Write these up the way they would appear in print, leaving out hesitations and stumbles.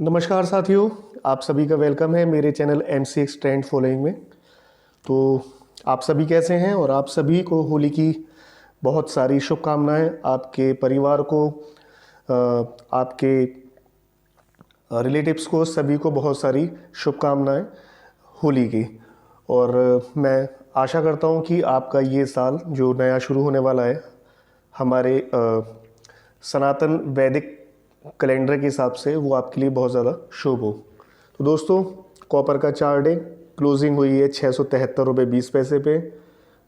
नमस्कार साथियों, आप सभी का वेलकम है मेरे चैनल MCX ट्रेंड फॉलोइंग में। तो आप सभी कैसे हैं और आप सभी को होली की बहुत सारी शुभकामनाएं। आपके परिवार को, आपके रिलेटिव्स को, सभी को बहुत सारी शुभकामनाएं होली की। और मैं आशा करता हूं कि आपका ये साल जो नया शुरू होने वाला है हमारे सनातन वैदिक कैलेंडर के हिसाब से, वो आपके लिए बहुत ज़्यादा शुभ हो। तो दोस्तों, कॉपर का चार्ट डे क्लोजिंग हुई है 673 रुपये 20 पैसे पे।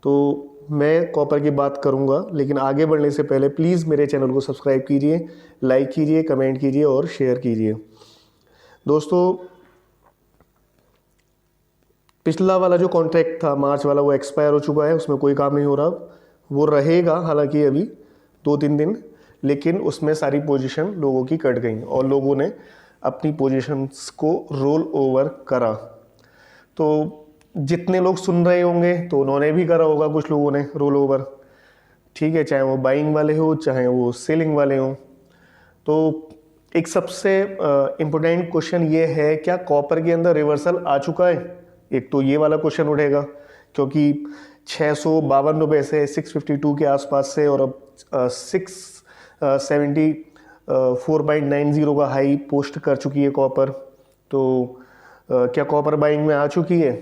तो मैं कॉपर की बात करूंगा, लेकिन आगे बढ़ने से पहले प्लीज़ मेरे चैनल को सब्सक्राइब कीजिए, लाइक कीजिए, कमेंट कीजिए और शेयर कीजिए। दोस्तों, पिछला वाला जो कॉन्ट्रैक्ट था मार्च वाला, वो एक्सपायर हो चुका है, उसमें कोई काम नहीं हो रहा। वो रहेगा हालांकि अभी 2-3 दिन, लेकिन उसमें सारी पोजीशन लोगों की कट गई और लोगों ने अपनी पोजीशंस को रोल ओवर करा। तो जितने लोग सुन रहे होंगे तो उन्होंने भी करा होगा, कुछ लोगों ने रोल ओवर, ठीक है, चाहे वो बाइंग वाले हो चाहे वो सेलिंग वाले हो। तो एक सबसे इम्पोर्टेंट क्वेश्चन ये है, क्या कॉपर के अंदर रिवर्सल आ चुका है? एक तो ये वाला क्वेश्चन उठेगा, क्योंकि 652 रुपये से 652 के आसपास से, और अब 674.90 का हाई पोस्ट कर चुकी है कॉपर। तो क्या कॉपर बाइंग में आ चुकी है?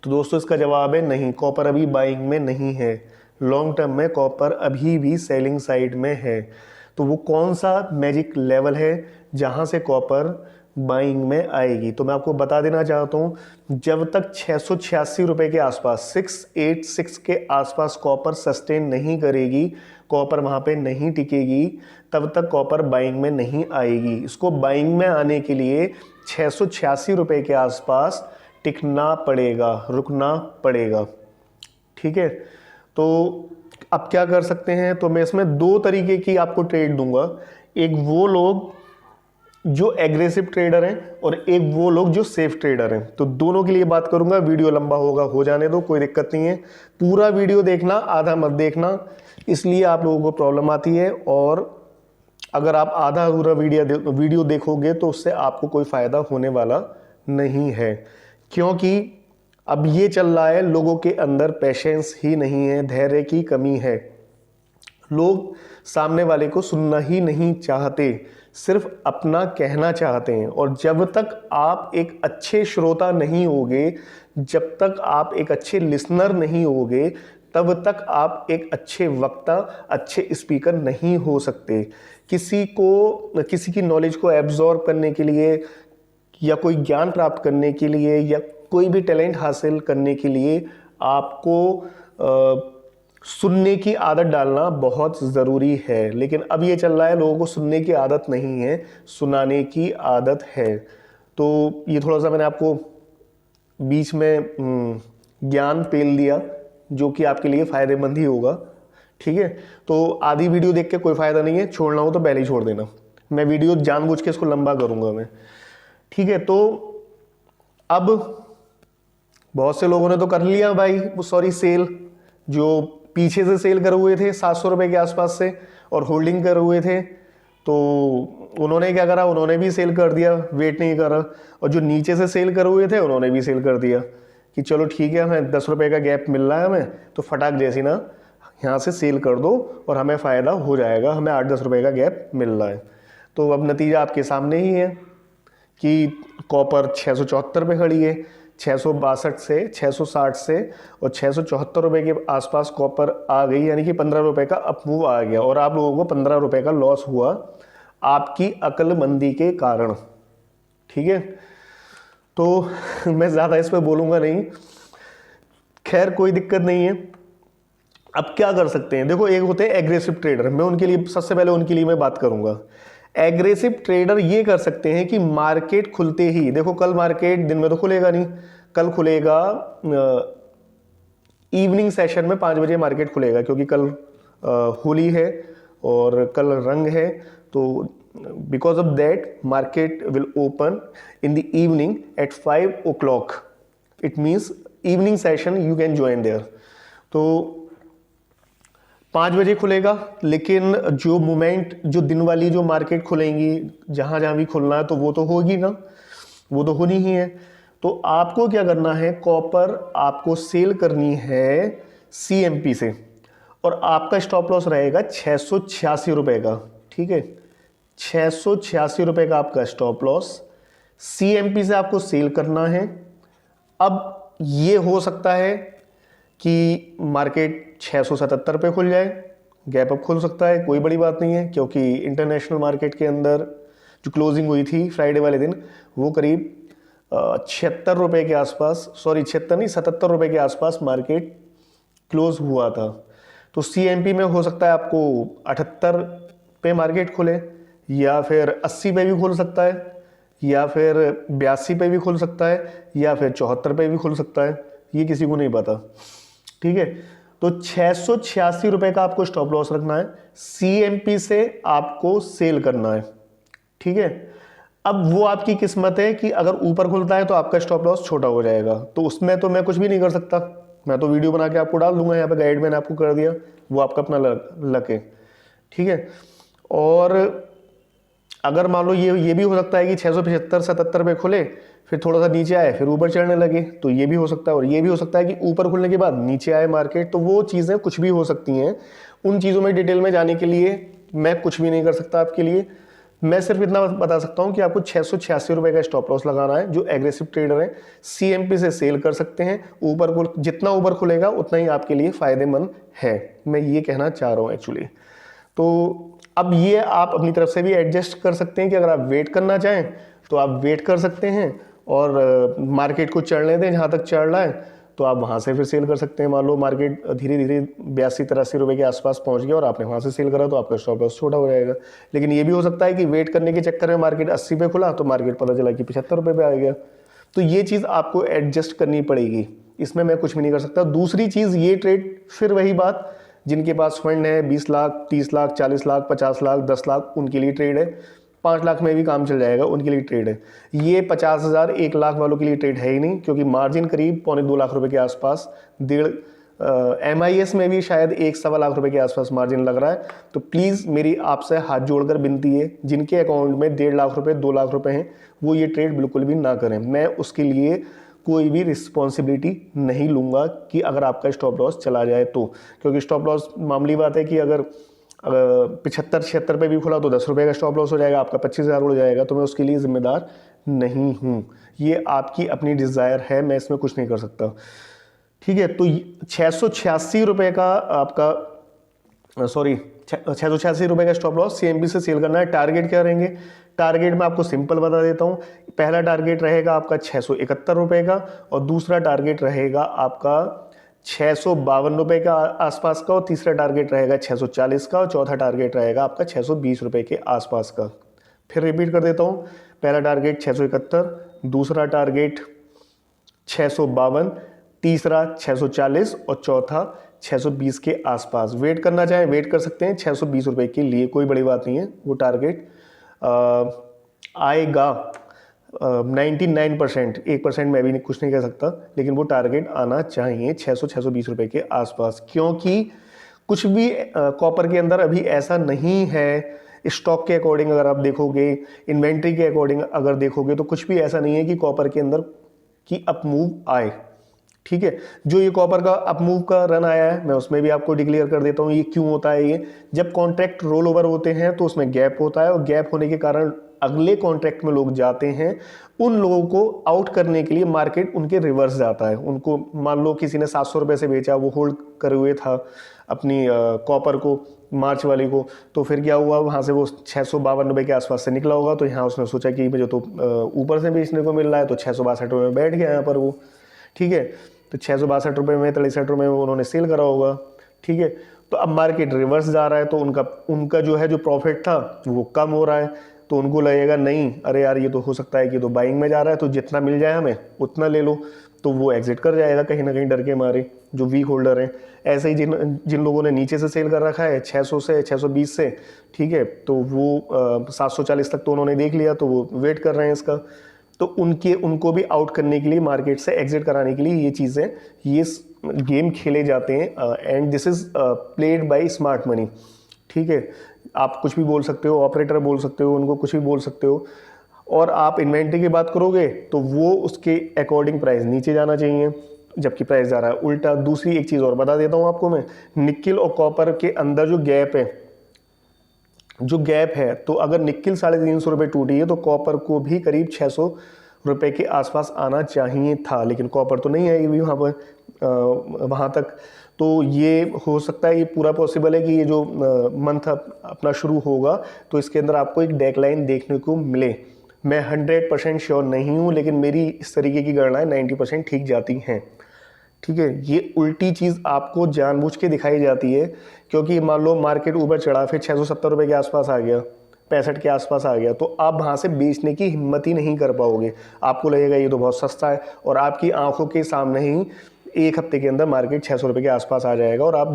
तो दोस्तों, इसका जवाब है नहीं, कॉपर अभी बाइंग में नहीं है। लॉन्ग टर्म में कॉपर अभी भी सेलिंग साइड में है। तो वो कौन सा मैजिक लेवल है जहां से कॉपर बाइंग में आएगी? तो मैं आपको बता देना चाहता हूं, जब तक 686 रुपये के आसपास, 686 के आसपास कॉपर सस्टेन नहीं करेगी, कॉपर वहां पे नहीं टिकेगी, तब तक कॉपर बाइंग में नहीं आएगी। इसको बाइंग में आने के लिए 686 रुपये के आसपास टिकना पड़ेगा, रुकना पड़ेगा, ठीक है। तो अब क्या कर सकते हैं? तो मैं इसमें 2 तरीके की आपको ट्रेड दूंगा। एक वो लोग जो एग्रेसिव ट्रेडर हैं और एक वो लोग जो सेफ ट्रेडर हैं। तो दोनों के लिए बात करूंगा। वीडियो लंबा होगा, हो जाने दो, कोई दिक्कत नहीं है। पूरा वीडियो देखना, आधा मत देखना, इसलिए आप लोगों को प्रॉब्लम आती है। और अगर आप आधा अधूरा वीडियो देखोगे तो उससे आपको कोई फायदा होने वाला नहीं है, क्योंकि अब ये चल रहा है, लोगों के अंदर पेशेंस ही नहीं है, धैर्य की कमी है। लोग सामने वाले को सुनना ही नहीं चाहते, सिर्फ अपना कहना चाहते हैं। और जब तक आप एक अच्छे श्रोता नहीं होगे, जब तक आप एक अच्छे लिसनर नहीं होगे, तब तक आप एक अच्छे वक्ता, अच्छे स्पीकर नहीं हो सकते। किसी की नॉलेज को एब्जॉर्ब करने के लिए, या कोई ज्ञान प्राप्त करने के लिए, या कोई भी टैलेंट हासिल करने के लिए आपको सुनने की आदत डालना बहुत ज़रूरी है। लेकिन अब ये चल रहा है, लोगों को सुनने की आदत नहीं है, सुनाने की आदत है। तो ये थोड़ा सा मैंने आपको बीच में ज्ञान पेल दिया, जो कि आपके लिए फ़ायदेमंद ही होगा, ठीक है। तो आधी वीडियो देख के कोई फ़ायदा नहीं है, छोड़ना हो तो पहले ही छोड़ देना। मैं वीडियो जानबूझ के इसको लंबा करूँगा मैं, ठीक है। तो अब बहुत से लोगों ने तो कर लिया भाई, वो सॉरी सेल, जो पीछे से सेल करे हुए थे 700 रुपये के आसपास से और होल्डिंग करे हुए थे, तो उन्होंने क्या करा, उन्होंने भी सेल कर दिया, वेट नहीं करा। और जो नीचे से सेल करे हुए थे उन्होंने भी सेल कर दिया कि चलो ठीक है, हमें 10 रुपये का गैप मिल रहा है, हमें तो फटाक जैसी ना यहाँ से सेल कर दो और हमें फ़ायदा हो जाएगा, हमें 8-10 रुपये का गैप मिल रहा है। तो अब नतीजा आपके सामने ही है कि कॉपर 674 पे खड़ी है। 662 से, 660 से और 674 रुपये के आसपास कॉपर आ गई, यानी कि 15 रुपये का अपमूव आ गया। और आप लोगों को 15 रुपये का लॉस हुआ आपकी अक्लमंदी के कारण, ठीक है। तो मैं ज़्यादा इस पर बोलूँगा नहीं, खैर कोई दिक्कत नहीं है। अब क्या कर सकते हैं? देखो, एक होते हैं एग्रेसिव ट्रेडर, मैं उनके लिए सबसे पहले उनके लिए मैं बात करूंगा। एग्रेसिव ट्रेडर ये कर सकते हैं कि मार्केट खुलते ही, देखो कल मार्केट दिन में तो खुलेगा नहीं, कल खुलेगा इवनिंग सेशन में 5 बजे मार्केट खुलेगा, क्योंकि कल होली है और कल रंग है। तो because of that market will open in the evening at 5 o'clock। It means evening session you can join there. तो 5 बजे खुलेगा, लेकिन जो मूवमेंट, जो दिन वाली जो मार्केट खुलेंगी, जहाँ जहाँ भी खुलना है तो वो तो होगी ना, वो तो होनी ही है। तो आपको क्या करना है, कॉपर आपको सेल करनी है CMP से, और आपका स्टॉप लॉस रहेगा 686 रुपये का। ठीक है, 686 रुपये का आपका स्टॉप लॉस, CMP से आपको सेल करना है। अब ये हो सकता है कि मार्केट 677 पे खुल जाए, गैप अप खुल सकता है, कोई बड़ी बात नहीं है, क्योंकि इंटरनेशनल मार्केट के अंदर जो क्लोजिंग हुई थी फ्राइडे वाले दिन, वो करीब 76 रुपये के आसपास, सॉरी 76 नहीं 77 रुपये के आसपास मार्केट क्लोज हुआ था। तो CMP में हो सकता है आपको 78 पे मार्केट खुले, या फिर 80 पे भी खुल सकता है, या फिर 82 पे भी खुल सकता है, या फिर 74 पे भी खुल सकता है, ये किसी को नहीं पता। ठीक है, तो 686 रुपये का आपको स्टॉप लॉस रखना है, CMP से आपको सेल करना है। ठीक है, अब वो आपकी किस्मत है कि अगर ऊपर खुलता है तो आपका स्टॉप लॉस छोटा हो जाएगा, तो उसमें तो मैं कुछ भी नहीं कर सकता, मैं तो वीडियो बना के आपको डाल दूंगा, यहाँ पे गाइड मैंने आपको कर दिया, वो आपका अपना लक है। ठीक है, और अगर मान लो ये भी हो सकता है कि 675-77 पे खुले, फिर थोड़ा सा नीचे आए, फिर ऊपर चढ़ने लगे, तो ये भी हो सकता है। और ये भी हो सकता है कि ऊपर खुलने के बाद नीचे आए मार्केट, तो वो चीज़ें कुछ भी हो सकती हैं। उन चीज़ों में डिटेल में जाने के लिए मैं कुछ भी नहीं कर सकता आपके लिए, मैं सिर्फ इतना बता सकता हूं कि आपको 686 रुपये का स्टॉप लॉस लगाना है। जो एग्रेसिव ट्रेडर हैं CMP से सेल कर सकते हैं, ऊपर जितना ऊपर खुलेगा उतना ही आपके लिए फायदेमंद है, मैं ये कहना चाह रहा हूं एक्चुअली। तो अब ये आप अपनी तरफ से भी एडजस्ट कर सकते हैं कि अगर आप वेट करना चाहें तो आप वेट कर सकते हैं, और मार्केट को चढ़ने दें जहाँ तक चढ़ रहा है, तो आप वहाँ से फिर सेल कर सकते हैं। मान लो मार्केट धीरे धीरे 82-83 रुपये के आसपास पहुँच गया और आपने वहाँ से सेल करा, तो आपका स्टॉप लॉस छोटा हो जाएगा। लेकिन ये भी हो सकता है कि वेट करने के चक्कर में मार्केट 80 पे खुला, तो मार्केट पता चला कि 75 रुपये पे आ गया। तो ये चीज़ आपको एडजस्ट करनी पड़ेगी, इसमें मैं कुछ भी नहीं कर सकता। दूसरी चीज़, ये ट्रेड फिर वही बात, जिनके पास फंड है 20 लाख, 30 लाख, 40 लाख, 50 लाख, 10 लाख, उनके लिए ट्रेड है। 5 लाख में भी काम चल जाएगा, उनके लिए ट्रेड है। ये 50,000, 1 लाख वालों के लिए ट्रेड है ही नहीं, क्योंकि मार्जिन करीब 2.25 लाख रुपए के आसपास, डेढ़ MIS में भी शायद 1-1.25 लाख रुपए के आसपास मार्जिन लग रहा है। तो प्लीज़ मेरी आपसे हाथ जोड़कर विनती है, जिनके अकाउंट में 1.5 लाख रुपए, 2 लाख रुपए हैं, वो ये ट्रेड बिल्कुल भी ना करें। मैं उसके लिए कोई भी रिस्पॉन्सिबिलिटी नहीं लूँगा कि अगर आपका स्टॉप लॉस चला जाए तो, क्योंकि स्टॉप लॉस मामूली बात है कि अगर 75-76 पे भी खुला तो 10 रुपये का स्टॉप लॉस हो जाएगा, आपका 25,000 उड़ जाएगा, तो मैं उसके लिए जिम्मेदार नहीं हूँ। ये आपकी अपनी डिज़ायर है, मैं इसमें कुछ नहीं कर सकता। ठीक है, तो 686 रुपये का आपका, सॉरी 686 रुपये का स्टॉप लॉस CMP से सेल करना है। टारगेट क्या रहेंगे, टारगेट मैं आपको सिंपल बता देता हूँ। पहला टारगेट रहेगा आपका 671 रुपये का, और दूसरा टारगेट रहेगा आपका 652 रुपये का आसपास का, और तीसरा टारगेट रहेगा 640 का, और चौथा टारगेट रहेगा आपका 620 रुपये के आसपास का। फिर रिपीट कर देता हूँ, पहला टारगेट 671, दूसरा टारगेट 652, तीसरा 640 और चौथा 620 के आसपास। वेट करना चाहें वेट कर सकते हैं 620 रुपये के लिए, कोई बड़ी बात नहीं है। वो टारगेट आएगा 99%, 1% मैं भी कुछ नहीं कह सकता, लेकिन वो टारगेट आना चाहिए 600-620 रुपये के आसपास। क्योंकि कुछ भी कॉपर के अंदर अभी ऐसा नहीं है, स्टॉक के अकॉर्डिंग अगर आप देखोगे, इन्वेंट्री के अकॉर्डिंग अगर देखोगे, तो कुछ भी ऐसा नहीं है कि कॉपर के अंदर की अप मूव आए। ठीक है, जो ये कॉपर का अप मूव का रन आया है, मैं उसमें भी आपको डिक्लेयर कर देता हूँ ये क्यों होता है। ये जब कॉन्ट्रैक्ट रोल ओवर होते हैं तो उसमें गैप होता है, और गैप होने के कारण अगले कॉन्ट्रैक्ट में लोग जाते हैं। उन लोगों को आउट करने के लिए मार्केट उनके रिवर्स जाता है। उनको मान लो किसी ने 700 रुपये से बेचा, वो होल्ड करे हुए था अपनी कॉपर को मार्च वाली को, तो फिर क्या हुआ, वहाँ से वो 652 रुपये के आसपास से निकला होगा, तो यहाँ उसने सोचा कि मुझे तो ऊपर से बेचने को मिल रहा है, तो 662 रुपये में बैठ गया यहाँ पर वो। ठीक है, तो 662 रुपये में 63 रुपये में उन्होंने सेल करा होगा। ठीक है, तो अब मार्केट रिवर्स जा रहा है, तो उनका जो है जो प्रॉफिट था वो कम हो रहा है, तो उनको लगेगा नहीं अरे यार ये तो हो सकता है कि तो बाइंग में जा रहा है, तो जितना मिल जाए हमें उतना ले लो, तो वो एग्जिट कर जाएगा कहीं ना कहीं डर के मारे, जो वीक होल्डर हैं। ऐसे ही जिन लोगों ने नीचे से सेल कर रखा है 600 से 620 से, ठीक है, तो वो 740 तक तो उन्होंने देख लिया, तो वो वेट कर रहे हैं इसका। तो उनको भी आउट करने के लिए, मार्केट से एग्जिट कराने के लिए ये चीज़ें, ये गेम खेले जाते हैं and this is played by smart money. ठीक है, आप कुछ भी बोल सकते हो, ऑपरेटर बोल सकते हो, उनको कुछ भी बोल सकते हो, और आप इन्वेंट्री की बात करोगे तो वो उसके अकॉर्डिंग प्राइस नीचे जाना चाहिए, जबकि प्राइस जा रहा है उल्टा। दूसरी एक चीज़ और बता देता हूँ आपको मैं, निकिल और कॉपर के अंदर जो गैप है, तो अगर निकिल 350 रुपये टूटी है तो कॉपर को भी करीब 600 रुपये के आसपास आना चाहिए था, लेकिन कॉपर तो नहीं आई भी वहाँ तक। तो ये हो सकता है, ये पूरा पॉसिबल है कि ये जो मंथ अपना शुरू होगा तो इसके अंदर आपको एक डेक्लाइन देखने को मिले। मैं 100% श्योर नहीं हूँ, लेकिन मेरी इस तरीके की गणनाएं 90% ठीक जाती हैं। ठीक है, ये उल्टी चीज़ आपको जानबूझ के दिखाई जाती है, क्योंकि मान लो मार्केट ऊपर चढ़ा, फिर 670 रुपये के आसपास आ गया, 65 के आसपास आ गया, तो आप वहाँ से बेचने की हिम्मत ही नहीं कर पाओगे। आपको लगेगा ये तो बहुत सस्ता है, और आपकी आंखों के सामने ही एक हफ्ते के अंदर मार्केट 600 रुपये के आसपास आ जाएगा और आप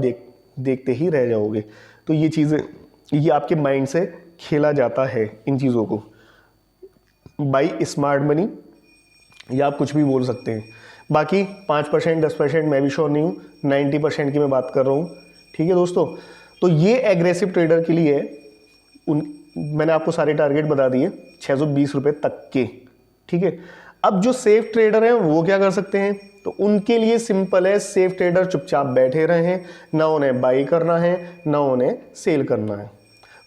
देखते ही रह जाओगे। तो ये चीज़ें, ये आपके माइंड से खेला जाता है इन चीज़ों को, बाई स्मार्ट मनी, या आप कुछ भी बोल सकते हैं। बाकी 5% 10% मैं भी श्योर नहीं हूँ, 90% की मैं बात कर रहा हूँ। ठीक है दोस्तों, तो ये एग्रेसिव ट्रेडर के लिए मैंने आपको सारे टारगेट बता दिए 620 रुपये तक के। ठीक है, अब जो सेफ ट्रेडर हैं वो क्या कर सकते हैं, तो उनके लिए सिंपल है, सेफ ट्रेडर चुपचाप बैठे रहें, ना उन्हें बाई करना है ना उन्हें सेल करना है।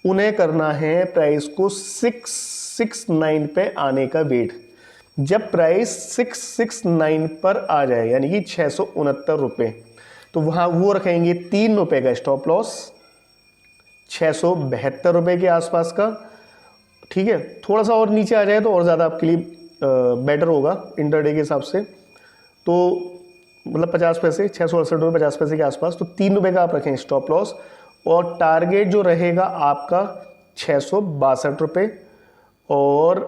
उन्हें करना है प्राइस को 669 पे आने का वेट। जब प्राइस 669 पर आ जाए, यानी कि 669 रुपये, तो वहाँ वो रखेंगे 3 रुपये का स्टॉप लॉस, 672 रुपये के आसपास का। ठीक है, थोड़ा सा और नीचे आ जाए तो और ज़्यादा आपके लिए बेटर होगा इंटरडे के हिसाब से, तो मतलब 50 पैसे, 668 रुपये 50 पैसे के आसपास, तो 3 रुपये का आप रखें स्टॉप लॉस, और टारगेट जो रहेगा आपका 662 रुपये और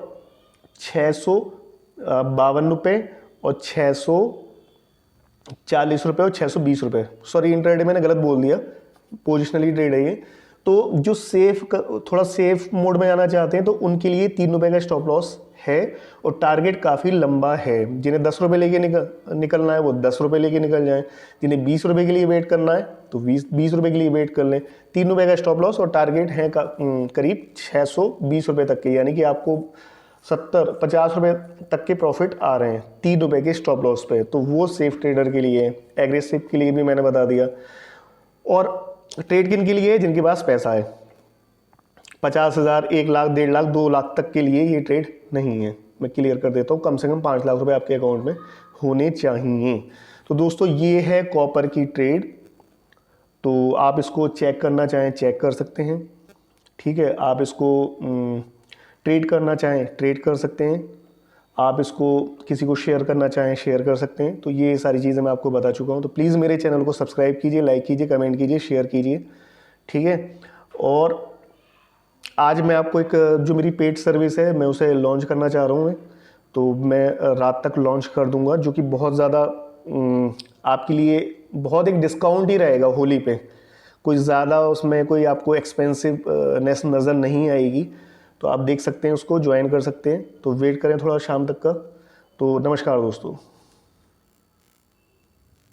652 रुपये और 640 रुपये और 620 रुपये। सॉरी, इंट्राडे मैंने गलत बोल दिया, पोजिशनली ट्रेड है ये। तो जो थोड़ा सेफ मोड में आना चाहते हैं तो उनके लिए 3 रुपये का स्टॉप लॉस है, और टारगेट काफ़ी लंबा है। जिन्हें 10 रुपये लेके निकलना है वो 10 रुपये लेके निकल जाएं, जिन्हें 20 रुपये के लिए वेट करना है तो 20 रुपये के लिए वेट कर लें। 3 रुपये का स्टॉप लॉस, और टारगेट है करीब 620 रुपये तक के, यानी कि आपको 70-50 रुपये तक के प्रॉफिट आ रहे हैं 3 रुपये के स्टॉप लॉस पे। तो वो सेफ ट्रेडर के लिए है। एग्रेसिव के लिए भी मैंने बता दिया, और ट्रेड किन के लिए है, जिनके पास पैसा है। 50,000, 1 लाख, 1.5 लाख, 2 लाख तक के लिए ये ट्रेड नहीं है। मैं क्लियर कर देता हूँ, कम से कम 5 लाख रुपए आपके अकाउंट में होने चाहिए। तो दोस्तों ये है कॉपर की ट्रेड। तो आप इसको चेक करना चाहें चेक कर सकते हैं। ठीक है, आप इसको ट्रेड करना चाहें ट्रेड कर सकते हैं, आप इसको किसी को शेयर करना चाहें शेयर कर सकते हैं। तो ये सारी चीज़ें मैं आपको बता चुका हूँ। तो प्लीज़ मेरे चैनल को सब्सक्राइब कीजिए, लाइक कीजिए, कमेंट कीजिए, शेयर कीजिए। ठीक है, और आज मैं आपको एक जो मेरी पेड सर्विस है मैं उसे लॉन्च करना चाह रहा हूँ। तो मैं रात तक लॉन्च कर दूंगा, जो कि बहुत ज़्यादा आपके लिए बहुत एक डिस्काउंट ही रहेगा होली पे। कोई ज़्यादा उसमें कोई आपको एक्सपेंसिवनेस नज़र नहीं आएगी। तो आप देख सकते हैं, उसको ज्वाइन कर सकते हैं। तो वेट करें थोड़ा शाम तक का। तो नमस्कार दोस्तों।